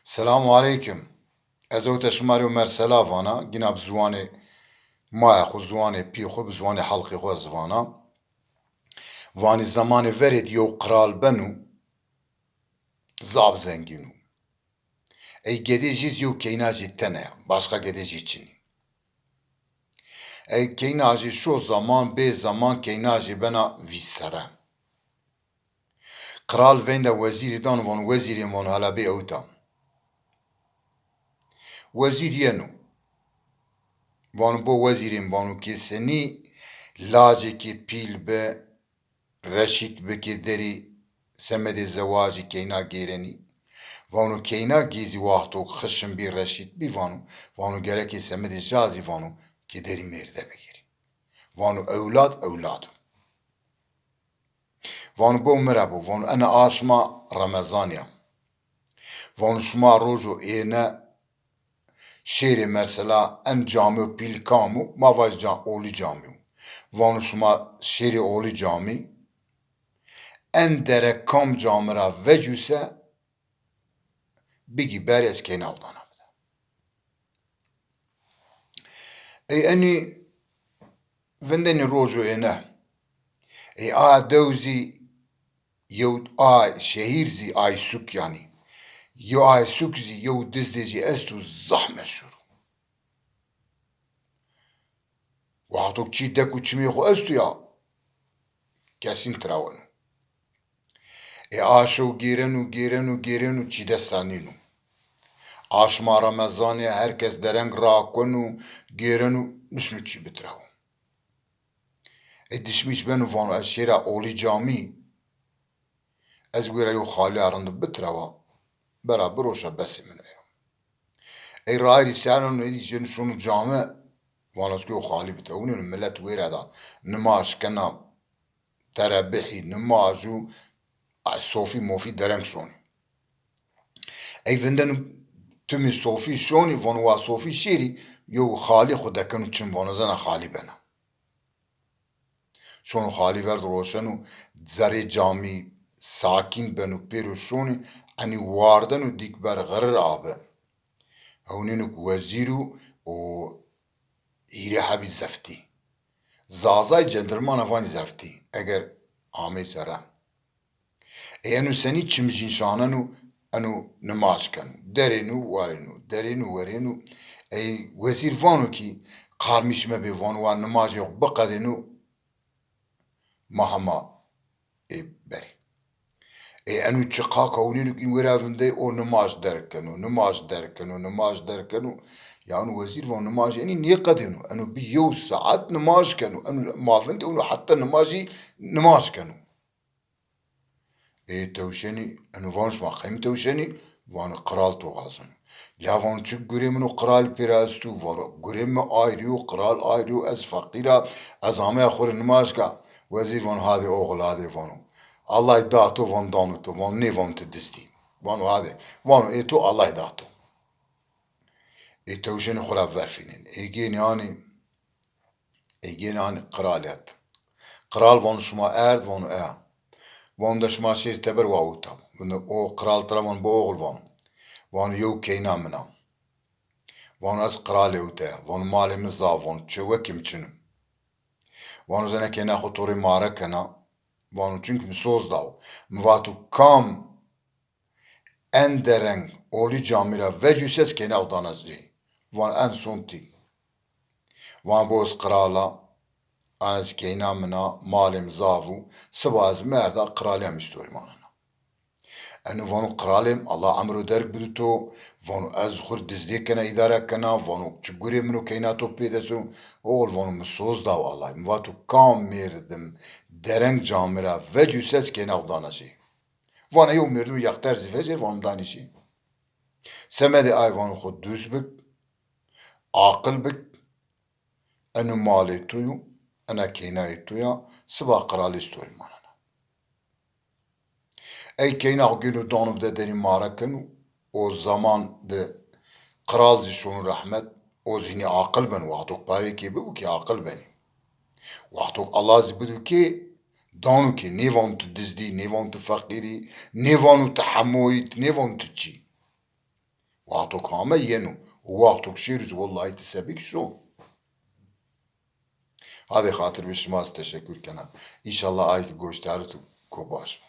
Selamun aleyküm. Ez ew teşmari û mersela vana, gina bi ziwanê maya xwe, ziwanê pî xwe, bi ziwanê helqê xwe zivana. Vanî zemanê verê diyo qiral ben û zav zengîn û. Ey gedê jî zî û keyna jî tene ye, başka gedê jî çinî. Ey keyna jî şo zaman bê zaman keyna jî bena vî sere. Qiral bên de wezîrî dan û van wezîrên van helebê ew dan. Wezîr yên û van bo wezîrên Banûkê Senî lacekî pîl be reşît bike derî semedê zewacî keyna gêrenî. Vanû keyna gîzî waxtok xişim bî reşît bî vanû gerekê semedê jazî vanû ki derî mêrde bigîrî. Vanû ewlad ewlad. Vanû bo mire bû, vanû ene aşma Remezaniya. Vanû şima roj û êne şêrê mesela en camî û pîl kam û mava olî camî û. Vanû şima şêrê olî camî en dere kam camî ra vecûse bigî berê ez keyna odana bide. Ey enî vindenî roj û êne ey a dew zî yew a şehîr zî Aysûk yanî yew Aysûk zî yew dizdê jî est û zah meşhûr û. Waxtok çî dek û çimê xwe est û ya kesîn tirawen û. Ê aşew gêren û gêren û gêren û çîdestanîn û. Aşma Remezaniye herkes dereng rakun û gêren û nişmê çî bitiraw. Ê dişmîş ben û vanû ez şêra olî camî ez wêra yew xalî arinde bitirawa bera biroşa besê min ê. Ey raherî seran êdî jin şonû came vanas yew xalî bite hûn ê millet wêre da nimaj kena terebihî nimaj û sofî mofî dereng şonî. Ey vindenû timî sofî şonî vanû wa sofî şêrî yew xalî xwe dekin û çin vanazana xalî bene. Şonû xalî ver diroşen û zerê camî sakîn ben û pêr û şonî enî warden û dîkber ğirir abe. Hewlênok wezîr û îrê hebî zeftî. Zazay cendirmana vanî zeftî eger amê sere. Ê enû senî çimjîn şanen û enû nimaj ken û derên û werên û derên û werên û ey wezîr vanokî qarmîş me bê vanû wa nimajê xwe biqedin û ma hema ê berî. Ê enû çi qaka hûnênok în wêra vindê o nimaj derkin û nimaj derkin û nimaj derkin û ya enû wezîr van nimajê enî nêqedin û enû bî yew saet nimaj ken û enû mavin de enû heta nimajî nimaj ken û. Ê tewşenî enû van şima xeym tewşenî vanû qiral toxazin. Ya vanû çi gurê min û qiral pêra est û vanû gurê me ayrî û qiral ayrî û ez feqîr a ez ameya xwe re nimaj ka wezîr van hadê oğul hadê vanû. Allah da to van danû to van nê van tu distî. Vanû hadê vanû ê to Allah da to. Ê tewşenî xwe re verfînin. Êgên anî qiral et. Qiral vanû şima erd vanû ea. Van da şima şêr teber wa wî tab. O qiral tira van bo oğul vanû. Vanû yew keyna min a. Vanû ez qiralê ew te ye. Vanû malê min zav vanû çi wekî min çinim. Vanû zene keyna xwe torê mare kena. Vanû çunki min soz daw. Min vatû kam en dereng olî camî ra vecûs ez keyna odana jî. Van en son tî. Van bo ez qirala an ez keyna min a malê min zav û siba ez merda qiralê em îstορî manena. Enû vanû qiralê Allah emr û derk bidî to vanû ez xwe dizdê kena îdare kena vanû çi gurê min û keyna to pêdes û oğul vanû min soz daw Allah min vatû kam mêrdim dereng camî ra vecûs ez keyna odana jî. Vana yew mêrdim û yexter zî vecêr vanû min danî jî. Semedê ay vanû xwe dûz bik aqil bik enû malê to û ene keynayê to ya siba qiralê îstorî manena. Ey keyna xwe gêno danû bide derî mare kin û o zaman di qiral zî şonû rehmet o zînî aqil bin waxtok parêkê bibû kê aqil benî. Waxtok Allah zî bidû kê danû kê nê vanû tu dizdî nê vanû tu feqîrî nê vanû tu hemoyî nê vanû tu çî. وقتك هامه ينو ووقتك شيرز والله تسبك شو. هذه خاطر بشماس تشكر كنا إن شاء الله آيك قوش تعرتو كوباش.